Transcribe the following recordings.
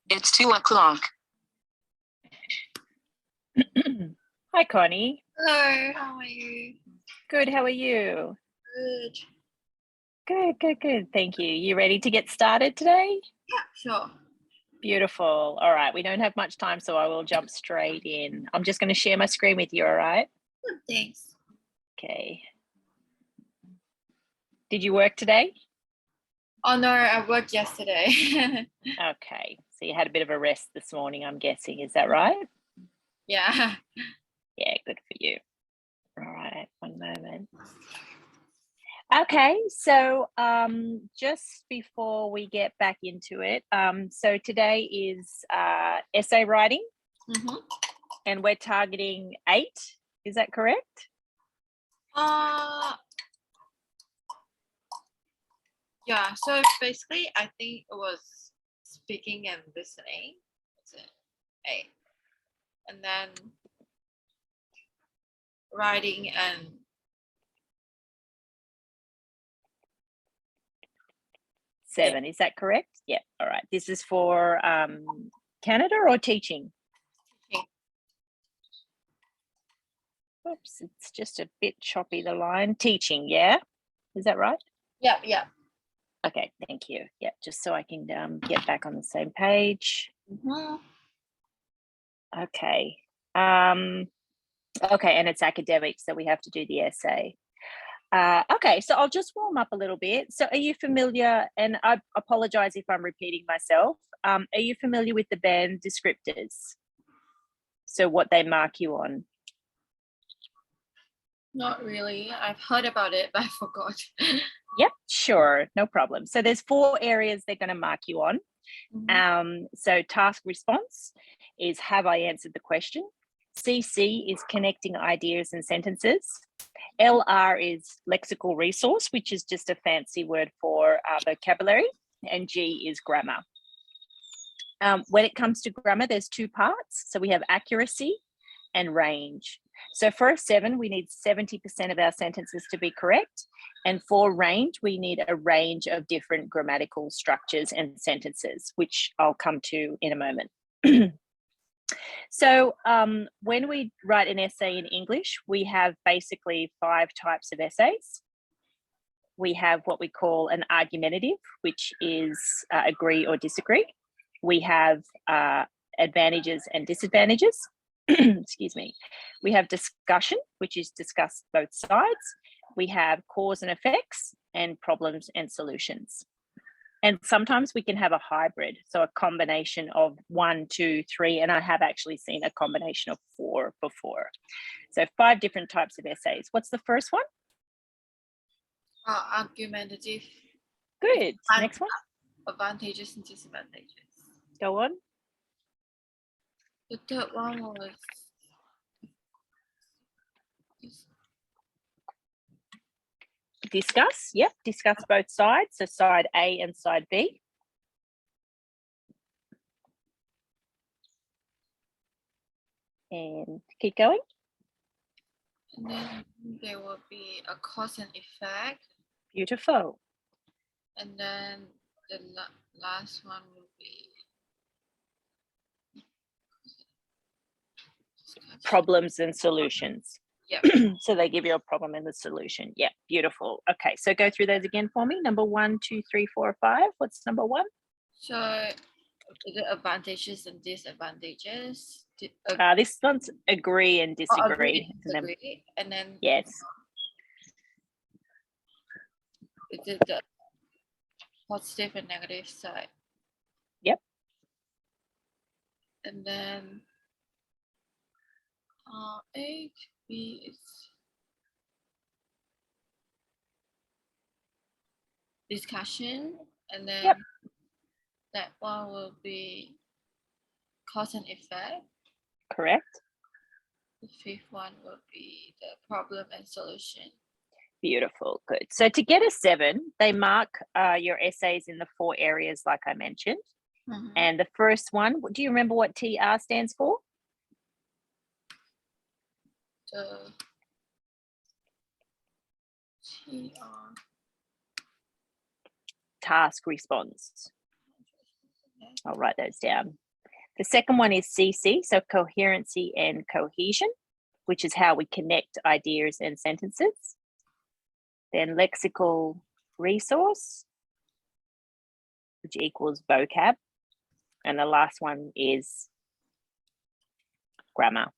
It's 2 o'clock. Hi, Connie. Hello, how are you? Good, how are you? Good. Good. Thank you. You ready to get started today? Yeah, sure. Beautiful. All right, we don't have much time, so I will jump straight in. I'm just going to share my screen with you, all right? Thanks. Okay. Did you work today? Oh no, I worked yesterday. Okay, so you had a bit of a rest this morning, I'm guessing. Is that right? Yeah. Yeah, good for you. All right, one moment. Okay, so just before we get back into it, so today is essay writing, and we're targeting 8. Is that correct? Yeah, so basically I think it was speaking and listening. What's it? 8. And then writing and 7, is that correct? Yeah, all right. This is for Canada or teaching? teaching. Oops, it's just a bit choppy, the line. Teaching, yeah? Is that right? Yeah. Okay, thank you. Yeah, just so I can get back on the same page. Okay. Okay, and it's academics, so we have to do the essay. Okay, so I'll just warm up a little bit. So are you familiar, and I apologize if I'm repeating myself, are you familiar with the band descriptors? So what they mark you on? Not really. I've heard about it, but I forgot. Yep, sure, no problem. So there's 4 areas they're going to mark you on. So task response is, have I answered the question? CC is connecting ideas and sentences. LR is lexical resource, which is just a fancy word for vocabulary, and G is grammar. When it comes to grammar, there's 2 parts. So we have accuracy and range. So for a 7, we need 70% of our sentences to be correct. And for range, we need a range of different grammatical structures and sentences, which I'll come to in a moment. So when we write an essay in English, we have basically 5 types of essays. We have what we call an argumentative, which is agree or disagree. We have advantages and disadvantages. Excuse me. We have discussion, which is discuss both sides. We have cause and effects, and problems and solutions. And sometimes we can have a hybrid, so a combination of 1, 2, 3, and I have actually seen a combination of 4 before. So 5 different types of essays. What's the first one? Argumentative. Good. Next one. Advantages and disadvantages. Go on. The third one was Discuss. Yep, discuss both sides. So side A and side B. And keep going. And then there will be a cause and effect. Beautiful. And then the last one will be Problems and solutions. Yeah. So they give you a problem and the solution. Yeah, beautiful. Okay, so go through those again for me. Number 1, 2, 3, 4, 5. What's number 1? So the advantages and disadvantages. This one's agree and disagree. Agree and disagree. And then yes. The positive and negative side. Yep. And then A to B is discussion, and then that one will be cause and effect. Correct. The fifth one will be the problem and solution. Beautiful, good. So to get a 7, they mark your essays in the 4 areas like I mentioned. Mhm. And the first one, do you remember what TR stands for? The TR. Task response. I'll write those down. The second one is CC, so coherency and cohesion, which is how we connect ideas and sentences. Then lexical resource, which equals vocab. And the last one is grammar.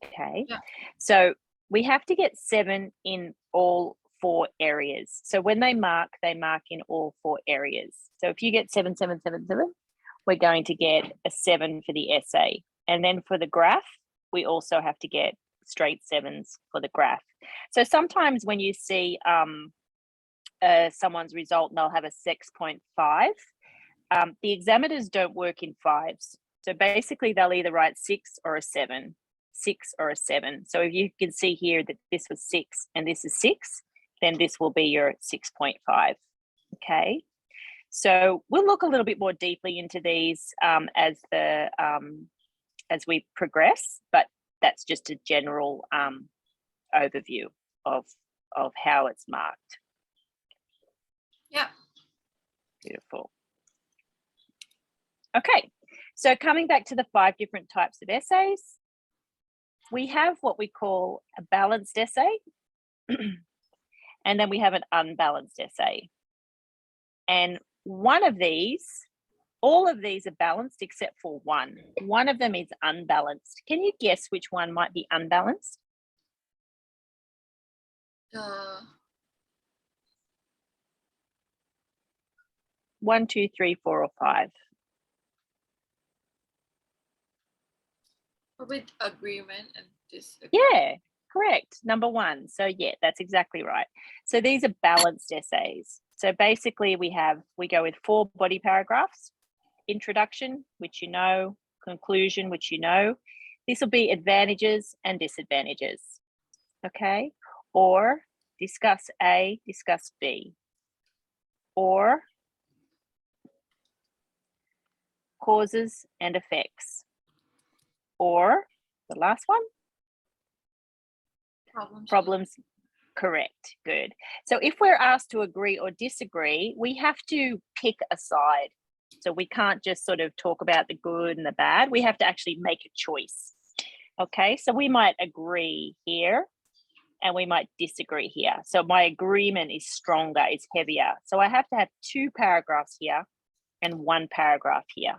Okay. Yeah. So we have to get 7 in all 4 areas. So when they mark in all 4 areas. So if you get 7, 7, 7, 7, we're going to get a 7 for the essay. And then for the graph, we also have to get straight 7s for the graph. So sometimes when you see someone's result and they'll have a 6.5, the examiners don't work in 5s. So basically they'll either write 6 or a 7, 6 or a 7. So if you can see here that this was 6 and this is 6, then this will be your 6.5. Okay. So we'll look a little bit more deeply into these as we progress, but that's just a general overview of how it's marked. Yeah. Beautiful. Okay, so coming back to the 5 different types of essays, we have what we call a balanced essay, and then we have an unbalanced essay. And one of these, all of these are balanced except for one. One of them is unbalanced. Can you guess which one might be unbalanced? The 1, 2, 3, 4, or 5. with agreement and disagreement. Yeah, correct. Number 1. So yeah, that's exactly right. So these are balanced essays. So basically we go with 4 body paragraphs, introduction, which you know, conclusion, which you know. This will be advantages and disadvantages. Okay. Or discuss A, discuss B. Or causes and effects. Or the last one, problems. Correct. Good. So if we're asked to agree or disagree, we have to pick a side. So we can't just sort of talk about the good and the bad. We have to actually make a choice. Okay. So we might agree here and we might disagree here. So my agreement is stronger, is heavier. So I have to have 2 paragraphs here and 1 paragraph here.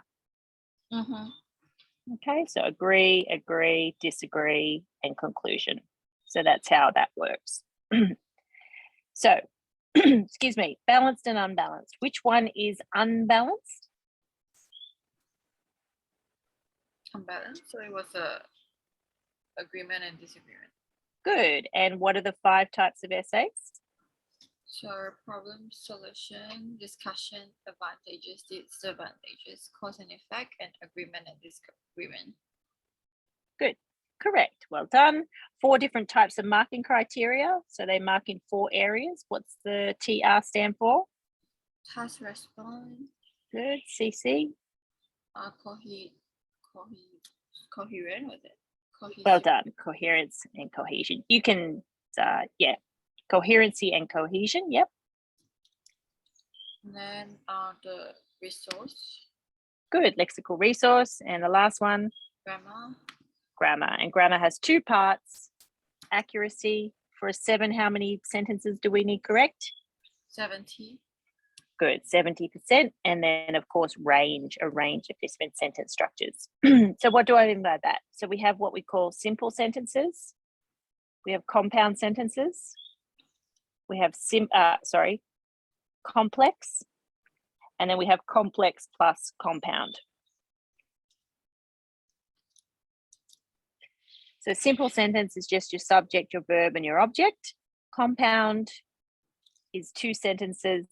Mm-hmm. Okay, so agree, disagree, and conclusion. So that's how that works. So, excuse me, balanced and unbalanced. Which one is unbalanced? Unbalanced. So it was a agreement and disagreement. Good. And what are the 5 types of essays? So problem, solution, discussion, advantages, disadvantages, cause and effect, and agreement and disagreement. Good. Correct. Well done. 4 different types of marking criteria. So they mark in 4 areas. What's the TR stand for? Task response. Good. CC. Coherent was it? Cohesive. Well done. Coherence and cohesion. You can, yeah. Coherency and cohesion. Yep. And then the resource. Good. Lexical resource. And the last one, Grammar. And grammar has 2 parts. Accuracy. For a 7, how many sentences do we need correct? 70. Good. 70%. And then of course range, a range of different sentence structures. So what do I mean by that? So we have what we call simple sentences. We have compound sentences. We have complex. And then we have complex plus compound. So simple sentence is just your subject, your verb, and your object. Compound is 2 sentences,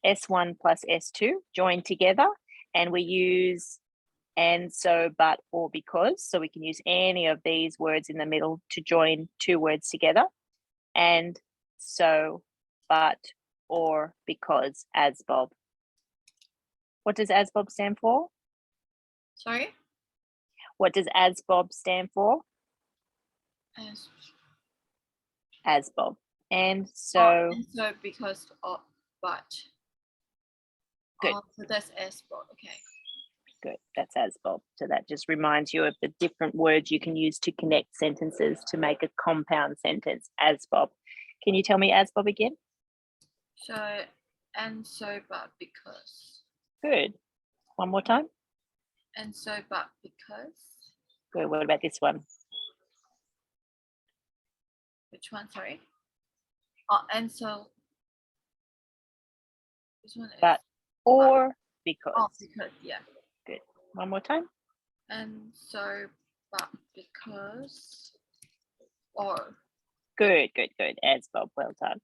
S1 plus S2, joined together. And we use and, so, but, or because. So we can use any of these words in the middle to join two words together. And, so, but, or, because, as Bob. What does as Bob stand for? Sorry? What does as Bob stand for? As, As Bob. And, oh, so, and so because of but. Good. Oh, so that's as Bob. Okay. good, that's as Bob. So that just reminds you of the different words you can use to connect sentences to make a compound sentence, as Bob. Can you tell me as Bob again? So and so but because. Good. One more time. And so but because. Good. What about this one? Which one? Sorry. Oh, and so. This one is. But, or, because. Oh, because yeah. One more time. And so but because. Or. Good, good, good. As Bob, well done.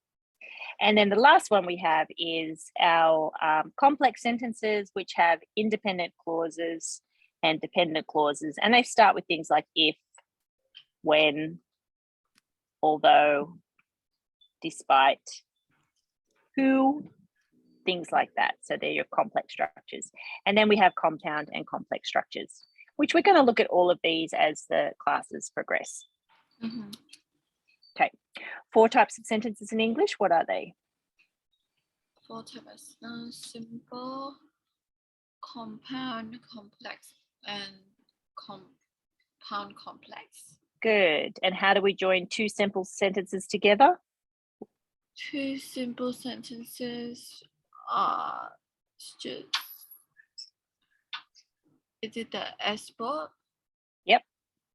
And then the last one we have is our complex sentences, which have independent clauses and dependent clauses. And they start with things like if, when, although, despite, who, things like that. So they're your complex structures. And then we have compound and complex structures, which we're going to look at all of these as the classes progress. Mhm. Okay, 4 types of sentences in English. What are they? 4 types: simple, compound, complex, and compound complex. Good. And how do we join 2 simple sentences together? 2 simple sentences are just. Is it the as Bob? Yep.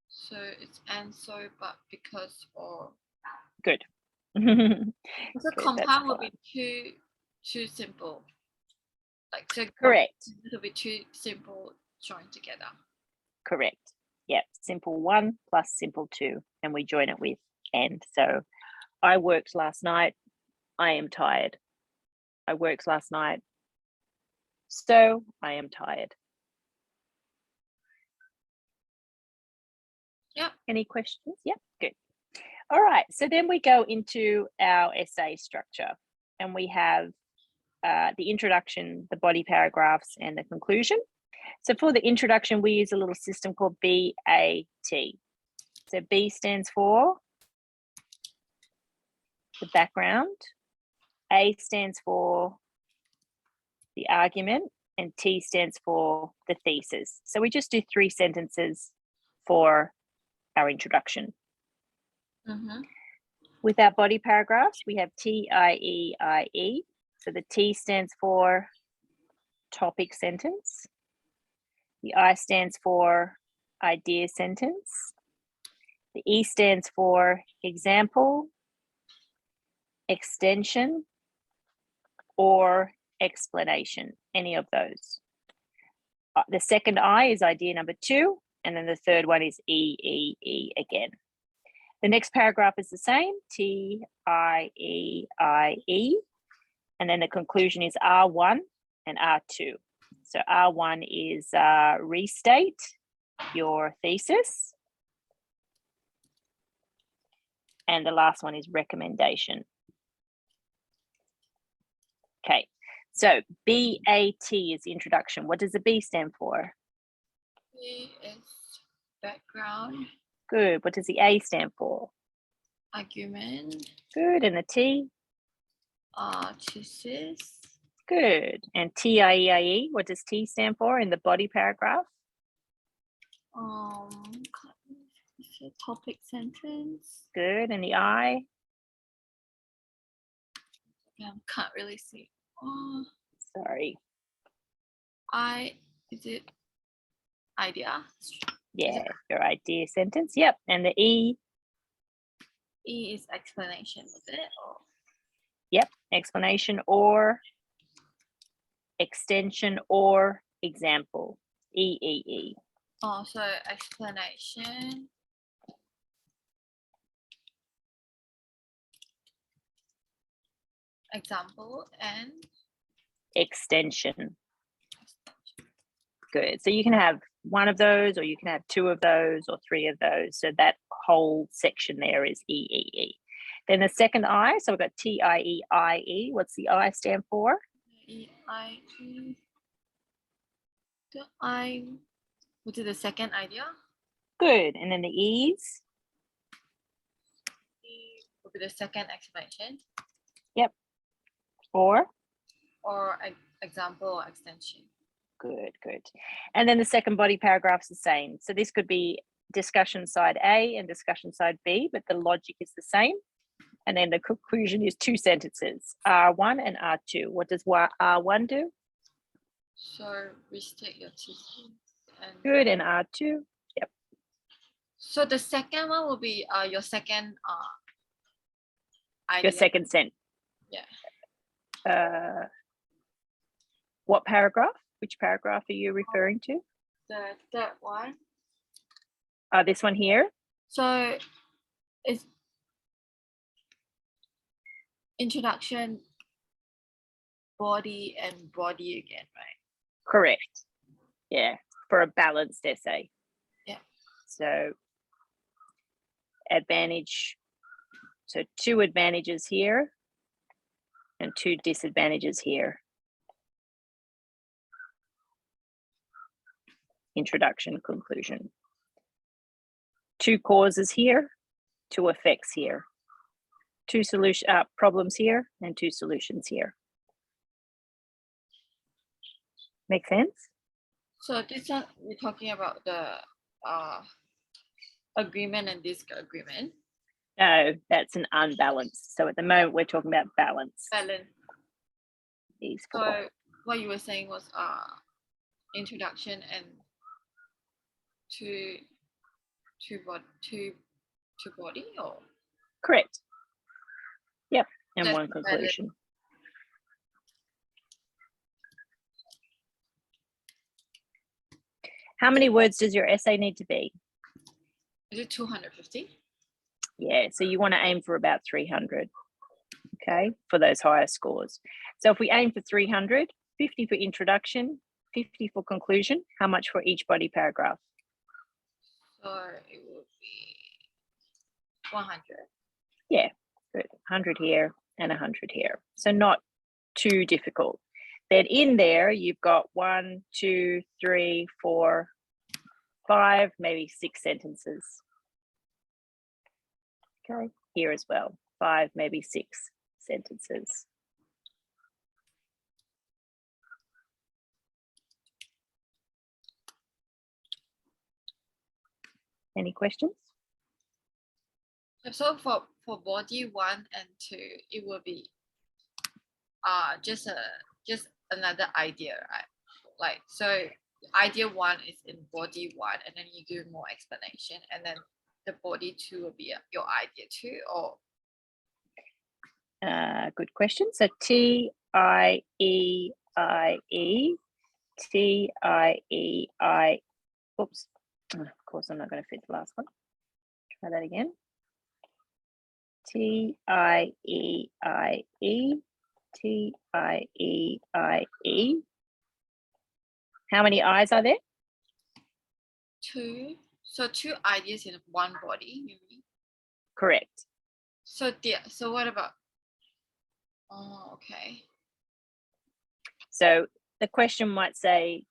So it's and so but because or. Good. So Good, compound will fine. be too simple. Like so Correct. it'll be too simple joined together. Correct. Yep. Simple 1 plus simple 2. And we join it with and. So I worked last night. I am tired. I worked last night. So I am tired. Yep. Any questions? Yep. Good. All right. So then we go into our essay structure, and we have the introduction, the body paragraphs, and the conclusion. So for the introduction, we use a little system called BAT. So B stands for the background, A stands for the argument, and T stands for the thesis. So we just do 3 sentences for our introduction. Mm-hmm. With our body paragraphs, we have TIEIE. So the T stands for topic sentence. The I stands for idea sentence. The E stands for example, extension, or explanation, any of those. The second I is idea number 2, and then the third one is E again. The next paragraph is the same, TIEIE, and then the conclusion is R1 and R2. So R1 is restate your thesis, and the last one is recommendation. Okay, so BAT is introduction. What does the B stand for? B is background. Good. What does the A stand for? Argument. Good. And the T? Thesis. Good. And TIEIE, what does T stand for in the body paragraph? Topic sentence. Good. And the I? Can't really see. Sorry. Is it idea? Yeah, your idea sentence. Yep. And the E? E is explanation, is it? Or? Yep. Explanation or extension or example. EEE. Oh, so explanation. Example and Extension. Good. So you can have one of those, or you can have two of those, or three of those. So that whole section there is EEE. Then the second I, so we've got TIEIE. What's the I stand for? EIE. The I. What is the second idea? Good. And then the E's? E will be the second explanation. Or? Or example or extension. Good, good. And then the second body paragraph's the same. So this could be discussion side A and discussion side B, but the logic is the same. And then the conclusion is 2 sentences, R1 and R2. What does R1 do? So restate your teaching. And Good, and R2? Yep. so the second one will be your second idea. Your second sentence. Yeah. What paragraph? Which paragraph are you referring to? The third one. This one here? So it's introduction, body, and body again, right? Correct. Yeah, for a balanced essay. Yeah. So advantage, so 2 advantages here and 2 disadvantages here. Introduction, conclusion. 2 causes here, 2 effects here. 2 problems here and 2 solutions here. Make sense? So this one we're talking about the agreement and disagreement. No, that's an unbalanced. So at the moment we're talking about balance. Balance. These 4. So what you were saying was introduction and to body, or Correct. Yep, and Just 1 conclusion. How many words does your essay need to be? is it 250? Yeah, so you want to aim for about 300, okay, for those higher scores. So if we aim for 300, 50 for introduction, 50 for conclusion, how much for each body paragraph? So it will be 100. Yeah, good. 100 here and 100 here. So not too difficult. Then in there, you've got 1, 2, 3, 4, 5, maybe 6 sentences. Okay, here as well, 5, maybe 6 sentences. Any questions? So for body 1 and 2, it will be just another idea, right? Like, so idea 1 is in body 1, and then you do more explanation, and then the body 2 will be your idea 2, or Good question. So TIEIE, TIEI. Oops. Of course, I'm not going to fit the last one. Try that again. TIEIE, TIEIE. How many I's are there? 2. So 2 ideas in one body, you mean? Correct. So what about? Oh, okay. So the question might say,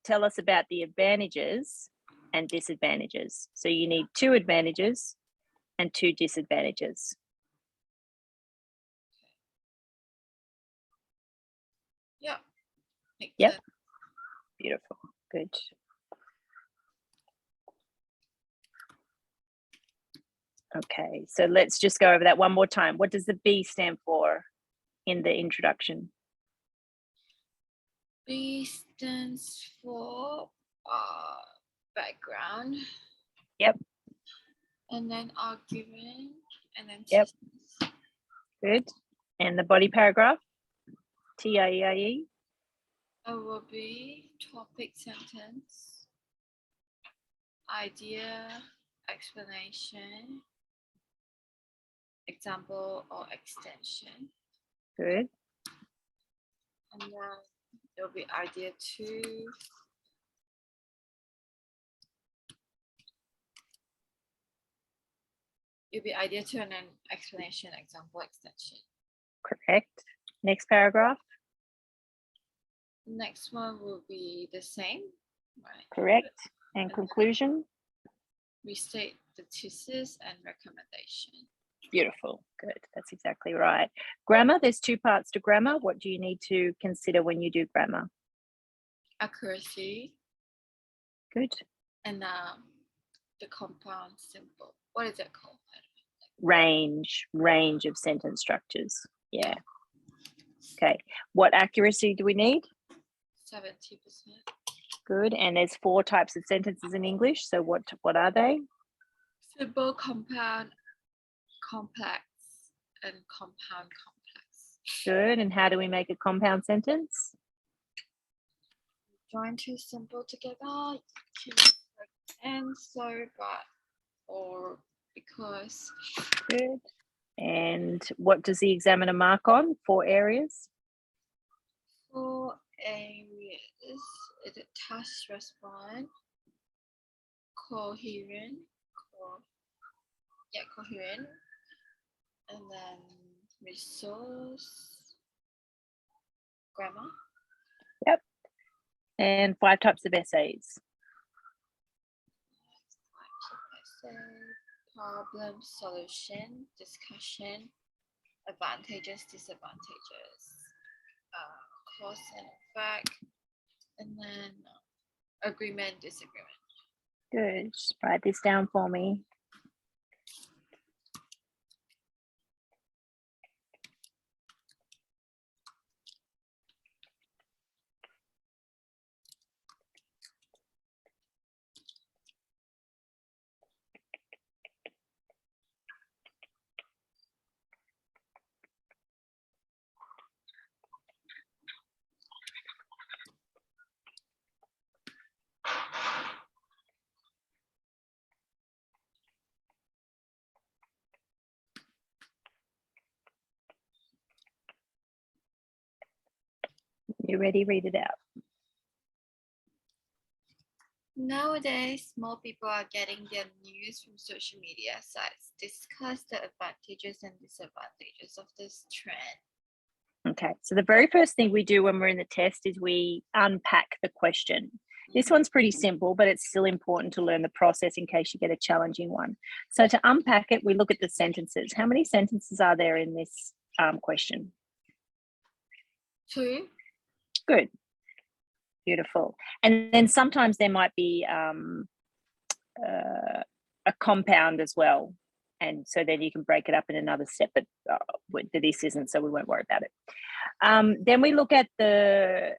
tell us about the advantages and disadvantages. So you need 2 advantages and 2 disadvantages. Yeah. Makes Yep. sense. Beautiful. Good. Okay, so let's just go over that one more time. What does the B stand for in the introduction? B stands for background. Yep. And then argument, and then Yep. thesis. Good. And the body paragraph? TIEIE? It will be topic, sentence, idea, explanation, example or extension. Good. And then there will be idea 2, It'll be idea 2 and then explanation, example, extension. Correct. Next paragraph. Next one will be the same, right? Correct. And conclusion. Restate the thesis and recommendation. Beautiful. Good. That's exactly right. Grammar. There's 2 parts to grammar. What do you need to consider when you do grammar? Accuracy Good. and the compound symbol. What is it called? Range of sentence structures. Yeah. Okay. What accuracy do we need? 70%. Good. And there's 4 types of sentences in English. So what are they? Simple, compound, complex, and compound complex. Good. And how do we make a compound sentence? Join 2 simple together. You can use like and so, but, or because. Good. And what does the examiner mark on? 4 areas? 4 areas. Is it task response, coherent, coherent, and then resource, grammar. Yep. And 5 types of essays. Problem, solution, discussion, advantages, disadvantages, cause and effect, and then agreement, disagreement. Good. Just write this down for me. You ready? Read it out. Nowadays, more people are getting their news from social media sites. Discuss the advantages and disadvantages of this trend. Okay, so the very first thing we do when we're in the test is we unpack the question. This one's pretty simple, but it's still important to learn the process in case you get a challenging one. So to unpack it, we look at the sentences. How many sentences are there in this question? 2. Good. Beautiful. And then sometimes there might be a compound as well. And so then you can break it up in another step, but this isn't, so we won't worry about it. Then we look at the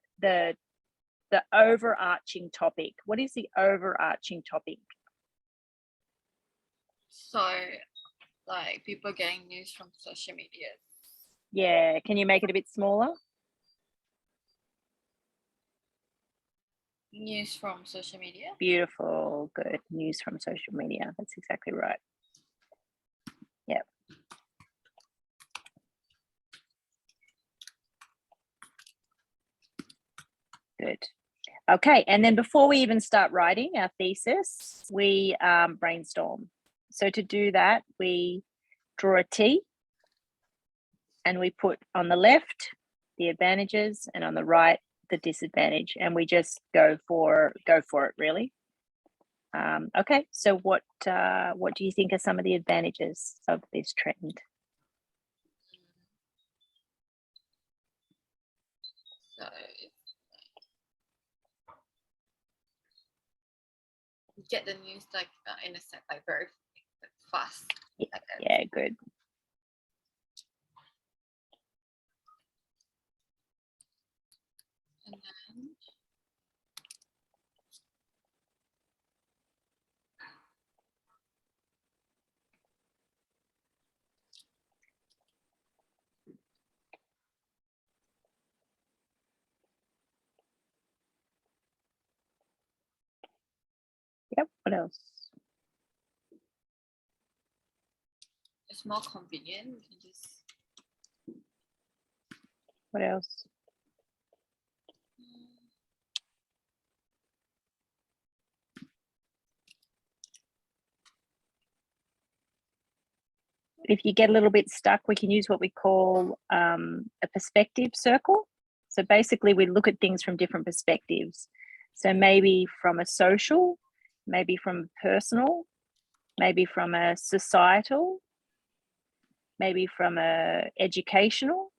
overarching topic. What is the overarching topic? So, like people getting news from social media. Yeah, can you make it a bit smaller? News from social media. Beautiful. Good. News from social media. That's exactly right. Yep. Good. Okay, and then before we even start writing our thesis, we brainstorm. So to do that, we draw a T and we put on the left the advantages and on the right the disadvantage, and we just go for it really. Okay, so what do you think are some of the advantages of this trend? So you get the news like in a set, like very fast. Yeah, good. And then Yep, what else? it's more convenient. You can just. What else? If you get a little bit stuck, we can use what we call a perspective circle. So basically we look at things from different perspectives. So maybe from a social, maybe from personal, maybe from a societal, maybe from a educational.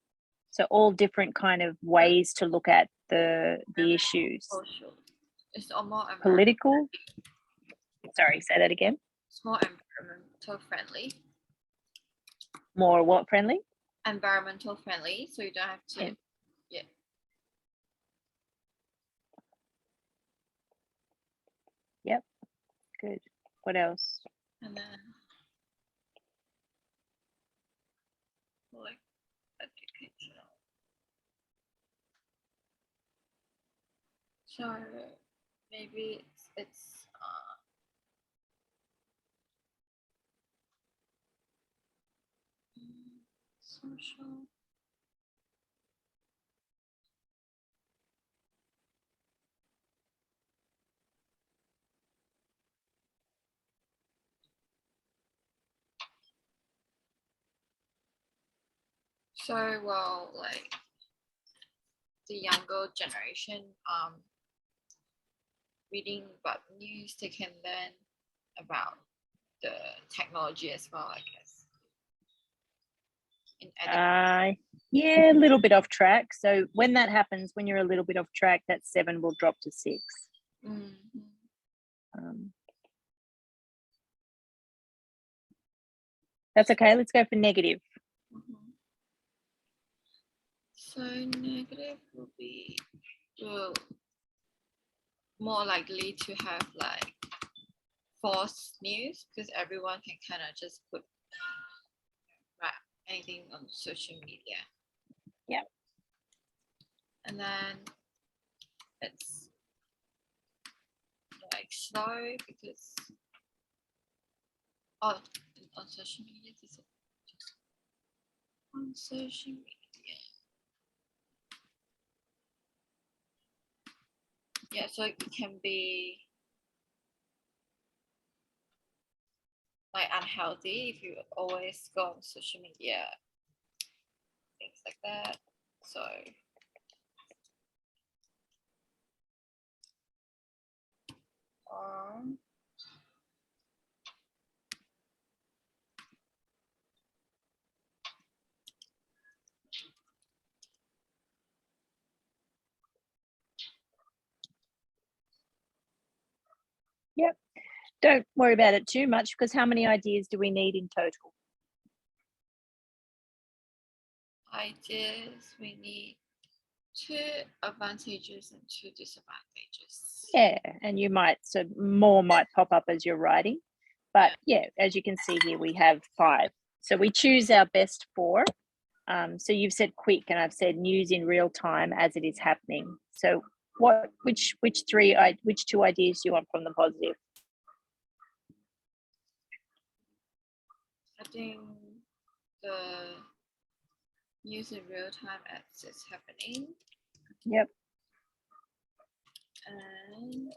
So all different kind of ways to look at the issues. Social. It's all more Political. Sorry, say that again. It's more environmental friendly. More what friendly? Environmental friendly, so you don't have to. Yeah. Yep. Good. What else? And then like educational. So maybe it's social. So well, like the younger generation, reading about news, they can learn about the technology as well, I guess. Yeah, a little bit off track. So when that happens, when you're a little bit off track, that 7 will drop to 6. That's okay. Let's go for negative. So negative will be more likely to have like false news because everyone can kind of just put anything on social media. Yeah. And then it's like slow because on social media, on social media. Yeah, so it can be like unhealthy if you always go on social media, things like that. So yep. Don't worry about it too much because how many ideas do we need in total? Ideas, we need 2 advantages and 2 disadvantages. Yeah, and you might, so more might pop up as you're writing. But yeah, as you can see here, we have 5. So we choose our best 4. So you've said quick and I've said news in real time as it is happening. So which 2 ideas do you want from the positive? I think the news in real time as it's happening. Yep. And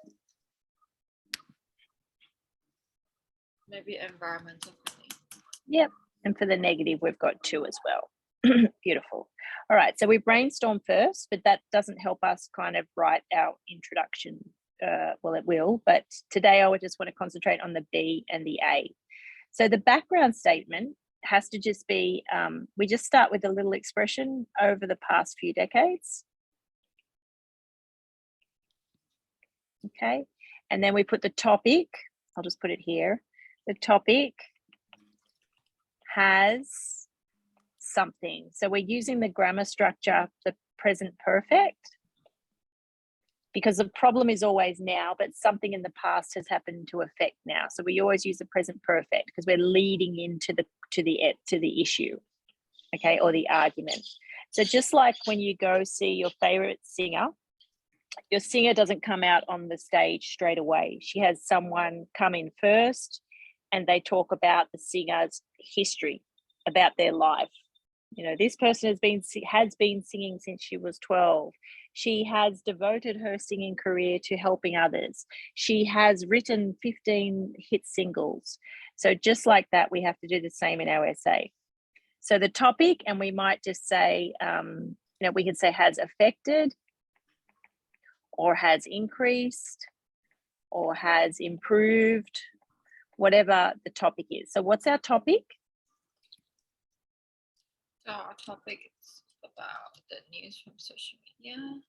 maybe environmental friendly. Yep. And for the negative, we've got 2 as well. Beautiful. All right. So we brainstorm first, but that doesn't help us kind of write our introduction. Well, it will, but today I would just want to concentrate on the B and the A. So the background statement has to just be, we just start with a little expression over the past few decades. Okay. And then we put the topic, I'll just put it here. The topic has something. So we're using the grammar structure, the present perfect, because the problem is always now, but something in the past has happened to affect now. So we always use the present perfect because we're leading into the issue, okay, or the argument. So just like when you go see your favorite singer, your singer doesn't come out on the stage straight away. She has someone come in first and they talk about the singer's history, about their life. You know, this person has been singing since she was 12. She has devoted her singing career to helping others. She has written 15 hit singles. So just like that, we have to do the same in our essay. So the topic, and we might just say, you know, we can say has affected, or has increased, or has improved, whatever the topic is. So what's our topic? So our topic is about the news from social media.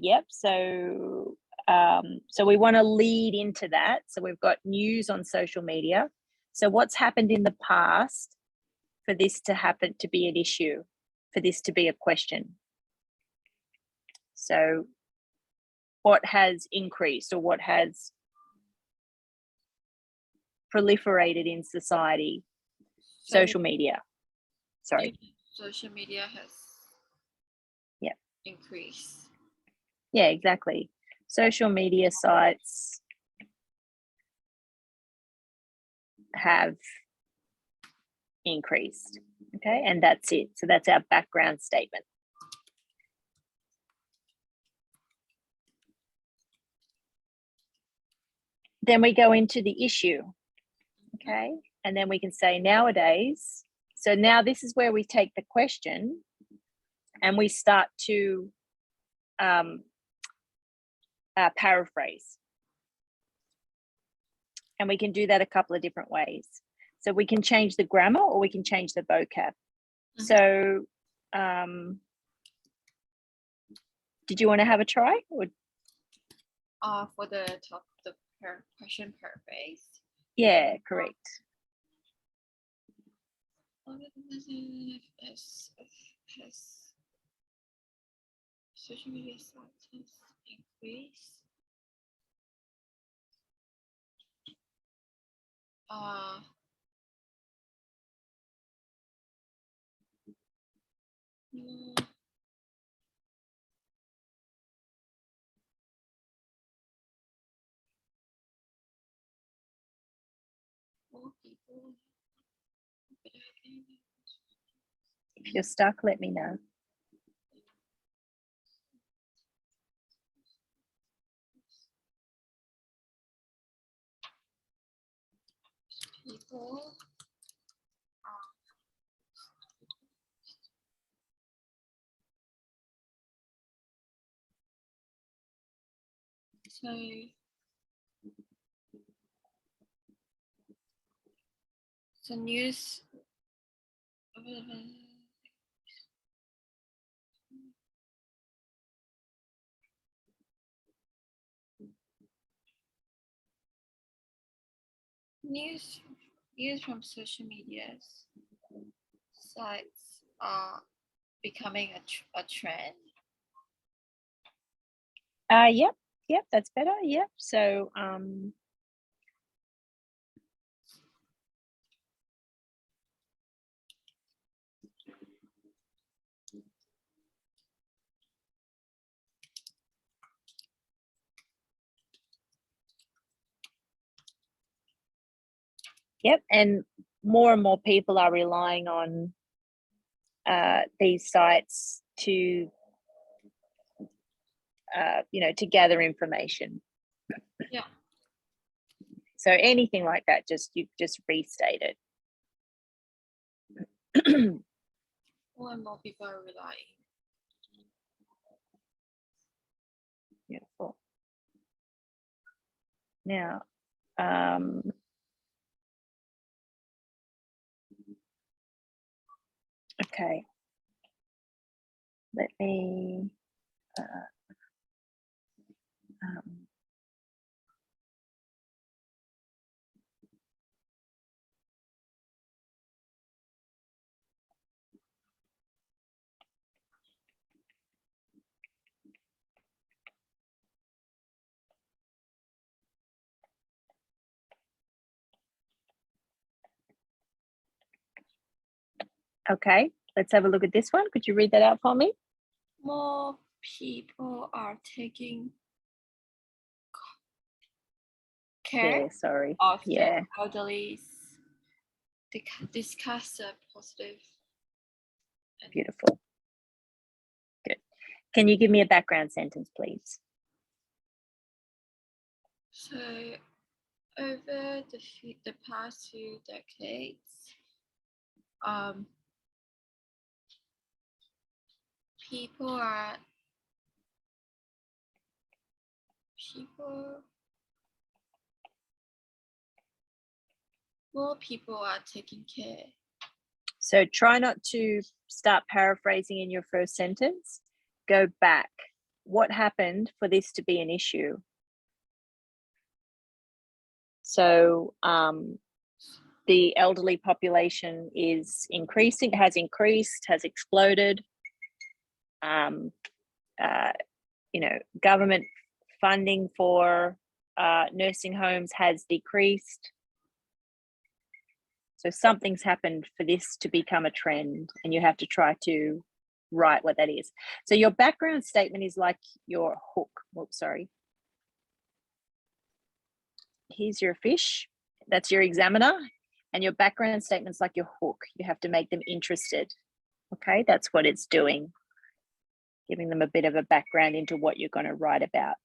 Yep. So we want to lead into that. So we've got news on social media. So what's happened in the past for this to happen, to be an issue, for this to be a question? So what has increased, or what has proliferated in society? So Social media. Sorry. social media has increased. Yeah, exactly. Social media sites have increased. Okay, and that's it. So that's our background statement. Then we go into the issue. Okay, and then we can say nowadays. So now this is where we take the question and we start to paraphrase. And we can do that a couple of different ways. So we can change the grammar, or we can change the vocab. So did you want to have a try? Or For the question paraphrase. yeah, correct. Has social media sites has increased. More people. If you're stuck, let me know. People so news news from social media sites are becoming a trend. Yep, that's better. Yep. So yep, and more people are relying on these sites to you know, to gather information. Yeah. So anything like that, you just restate it. More and more people are relying. Beautiful. Now, okay. Let me. Okay, let's have a look at this one. Could you read that out for me? More people are taking care Yeah, sorry. of Yeah. the elderly discuss the positive. And Beautiful. Good. Can you give me a background sentence, please? so over the past few decades, more people are taking care. So try not to start paraphrasing in your first sentence. Go back. What happened for this to be an issue? So the elderly population is increasing, has increased, has exploded. Government funding for nursing homes has decreased. So something's happened for this to become a trend, and you have to try to write what that is. So your background statement is like your hook. Oops, sorry. Here's your fish. That's your examiner. And your background statement's like your hook. You have to make them interested. Okay, that's what it's doing. Giving them a bit of a background into what you're going to write about.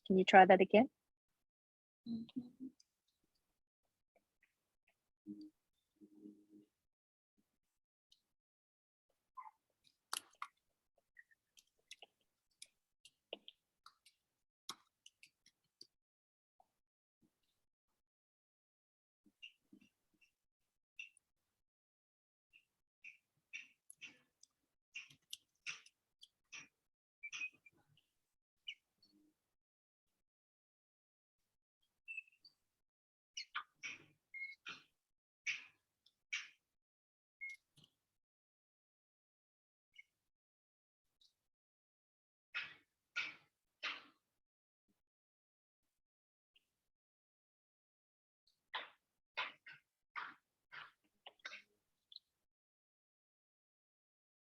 Can you try that again? Mm-hmm.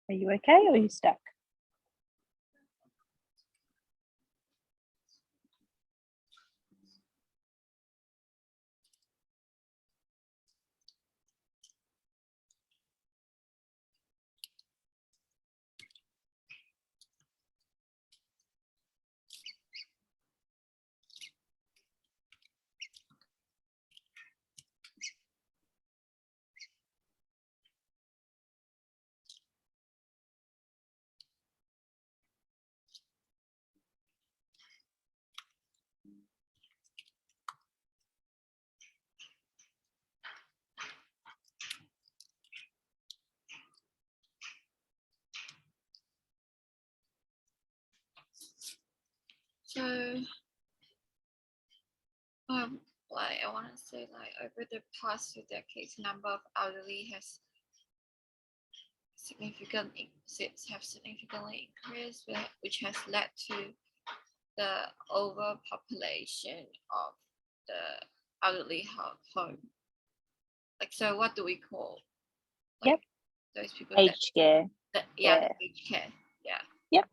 Are you okay or are you stuck? So, like I want to say, like over the past few decades, number of elderly has significantly increased, which has led to the overpopulation of the elderly home. Like, so what do we call? Like, Yep. Those people. Aged care. Yeah. Aged care. Yeah. Yep.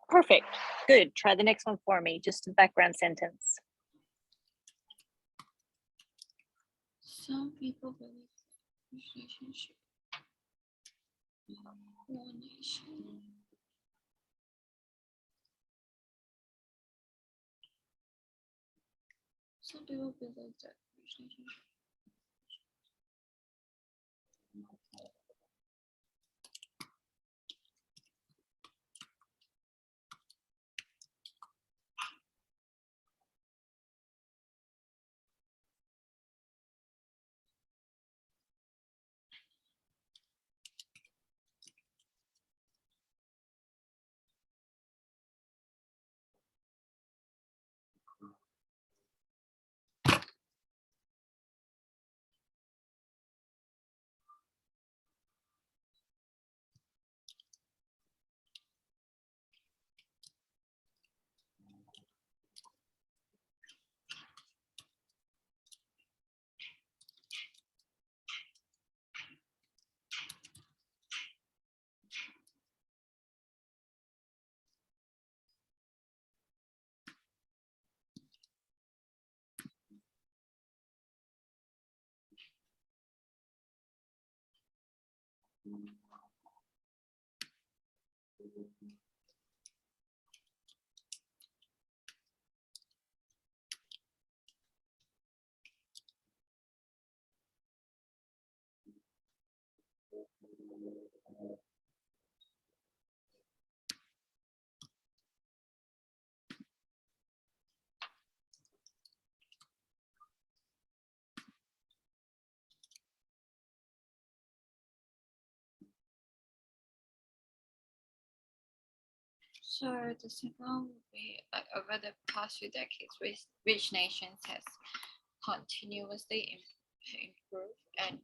Perfect. Good. Try the next one for me. Just a background sentence. Some people believe relationship one nation. Some people believe that relationship. So the second one would be like over the past few decades, rich nations has continuously improved and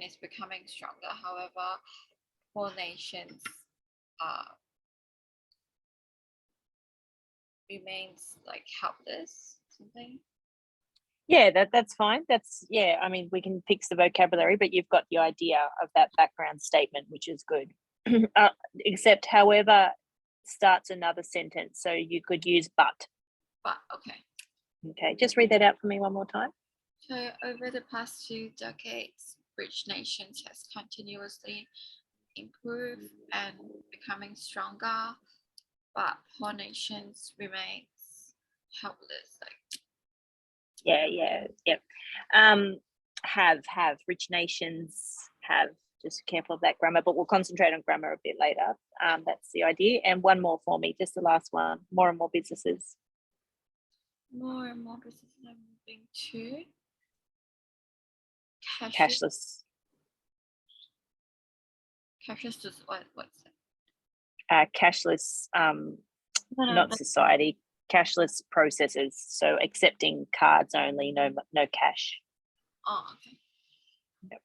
is becoming stronger. However, poor nations remains like helpless. Something. Yeah, that's fine. That's, yeah, I mean, we can fix the vocabulary, but you've got the idea of that background statement, which is good. Except, however, starts another sentence. So you could use but. But okay. Okay, just read that out for me one more time. So over the past few decades, rich nations has continuously improved and becoming stronger, but poor nations remains helpless. Like Yep. Have rich nations have. Just careful of that grammar, but we'll concentrate on grammar a bit later. That's the idea. And one more for me, just the last one. More and more businesses. more and more businesses are moving to Cashless. Cashless is what's it? Cashless, No, not but society. Cashless processes. So accepting cards only, no cash. oh, okay. Yep.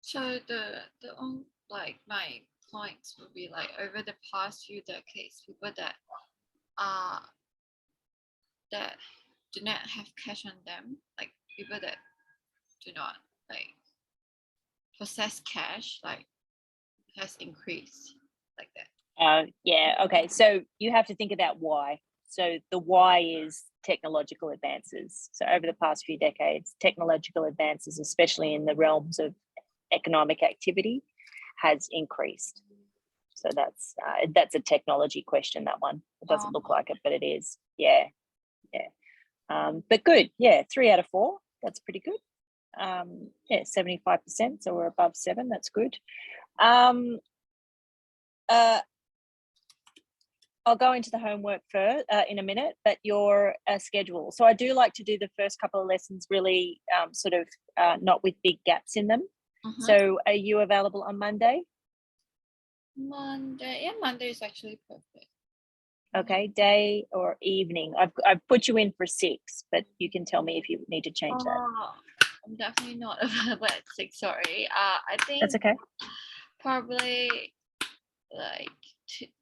So the only like my points would be like over the past few decades, people that do not have cash on them, like people that do not like possess cash, like has increased like that. Yeah, okay. So you have to think about why. So the why is technological advances. So over the past few decades, technological advances, especially in the realms of economic activity has increased. So that's a technology question, that one. It doesn't look like it, but it is. Yeah. But good. Yeah, 3 out of 4. That's pretty good. 75%. So we're above 7. That's good. I'll go into the homework first in a minute, but your schedule. So I do like to do the first couple of lessons really sort of not with big gaps in them. So are you available on Monday? Monday is actually perfect. Okay, day or evening. I've put you in for 6, but you can tell me if you need to change that. I'm definitely not available at 6. Sorry. I think That's okay. probably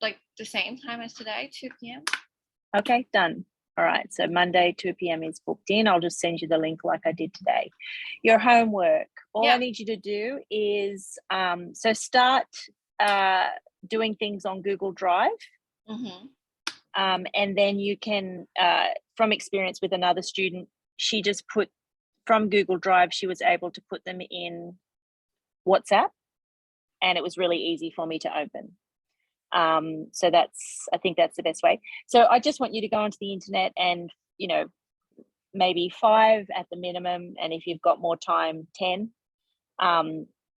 like the same time as today, 2 p.m. Okay, done. All right, so Monday 2 p.m. is booked in. I'll just send you the link like I did today. Your homework. All I need you to do is so start doing things on Google Drive. And then you can, from experience with another student, she just put from Google Drive, she was able to put them in WhatsApp, and it was really easy for me to open. So I think that's the best way. So I just want you to go onto the internet and, maybe 5 at the minimum. And if you've got more time, 10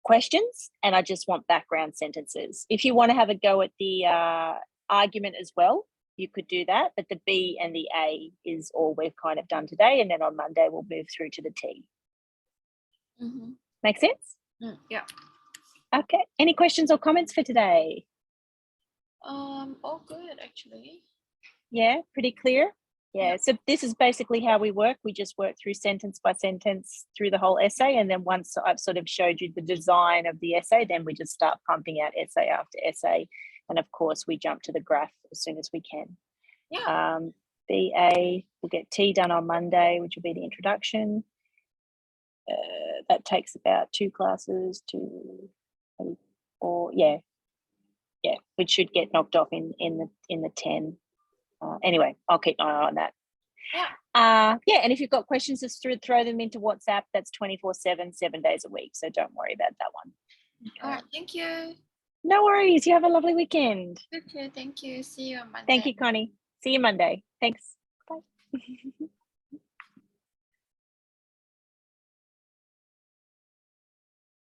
questions. And I just want background sentences. If you want to have a go at the argument as well, you could do that. But the B and the A is all we've kind of done today. And then on Monday, we'll move through to the T. Make sense? Yeah. Okay. Any questions or comments for today? All good, actually. Yeah, pretty clear. Yeah, so this is basically how we work. We just work through sentence by sentence through the whole essay. And then once I've sort of showed you the design of the essay, then we just start pumping out essay after essay. And of course, we jump to the graph as soon as we can. Yeah. BA, we'll get T done on Monday, which will be the introduction. That takes about 2 classes to, or yeah, which should get knocked off in the 10. Anyway, I'll keep my eye on that. And if you've got questions, just throw them into WhatsApp. That's 24/7, 7 days a week. So don't worry about that one. Okay. All right, thank you. No worries. You have a lovely weekend. Okay, thank you. See you on Monday. Thank you, Connie. See you Monday. Thanks. Bye.